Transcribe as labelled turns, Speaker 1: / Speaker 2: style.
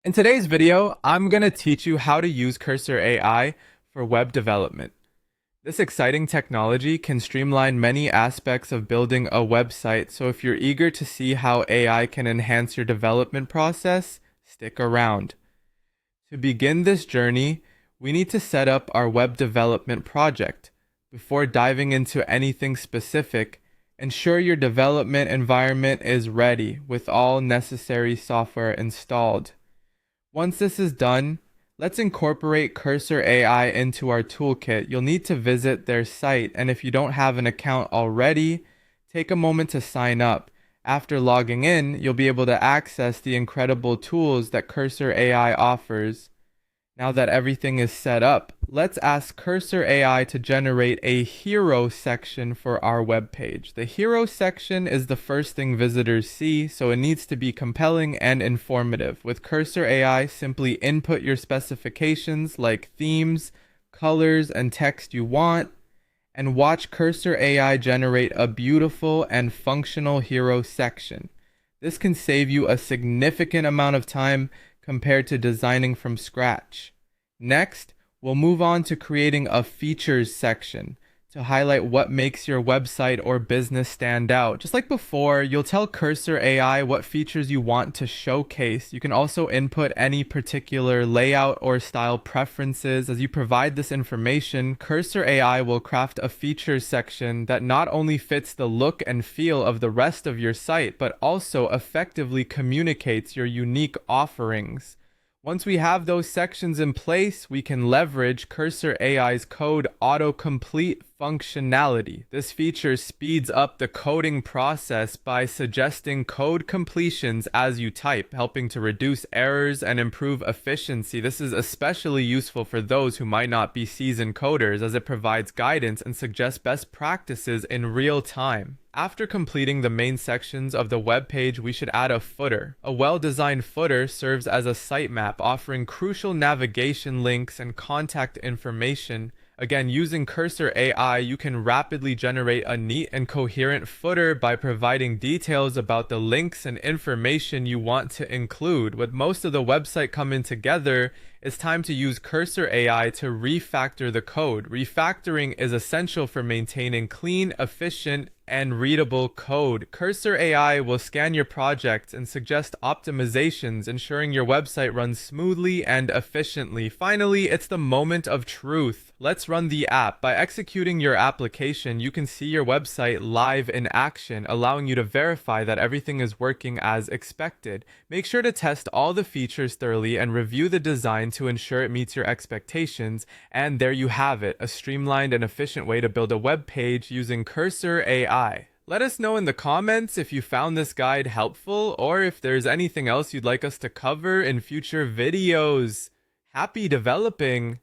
Speaker 1: In today's video, I'm going to teach you how to use Cursor AI for web development. This exciting technology can streamline many aspects of building a website, so if you're eager to see how AI can enhance your development process, stick around. To begin this journey, we need to set up our web development project. Before diving into anything specific, ensure your development environment is ready with all necessary software installed. Once this is done, let's incorporate Cursor AI into our toolkit. You'll need to visit their site, and if you don't have an account already, take a moment to sign up. After logging in, you'll be able to access the incredible tools that Cursor AI offers. Now that everything is set up, let's ask Cursor AI to generate a hero section for our web page. The hero section is the first thing visitors see, so it needs to be compelling and informative. With Cursor AI, simply input your specifications like themes, colors, and text you want, and watch Cursor AI generate a beautiful and functional hero section. This can save you a significant amount of time compared to designing from scratch. Next, we'll move on to creating a features section to highlight what makes your website or business stand out. Just like before, you'll tell Cursor AI what features you want to showcase. You can also input any particular layout or style preferences. As you provide this information, Cursor AI will craft a features section that not only fits the look and feel of the rest of your site, but also effectively communicates your unique offerings. Once we have those sections in place, we can leverage Cursor AI's code autocomplete functionality. This feature speeds up the coding process by suggesting code completions as you type, helping to reduce errors and improve efficiency. This is especially useful for those who might not be seasoned coders, as it provides guidance and suggests best practices in real time. After completing the main sections of the web page, we should add a footer. A well-designed footer serves as a sitemap, offering crucial navigation links and contact information. Again, using Cursor AI, you can rapidly generate a neat and coherent footer by providing details about the links and information you want to include. With most of the website coming together, it's time to use Cursor AI to refactor the code. Refactoring is essential for maintaining clean, efficient, and readable code. Cursor AI will scan your project and suggest optimizations, ensuring your website runs smoothly and efficiently. Finally, it's the moment of truth. Let's run the app. By executing your application, you can see your website live in action, allowing you to verify that everything is working as expected. Make sure to test all the features thoroughly and review the design to ensure it meets your expectations. And there you have it, a streamlined and efficient way to build a web page using Cursor AI. Let us know in the comments if you found this guide helpful or if there's anything else you'd like us to cover in future videos. Happy developing!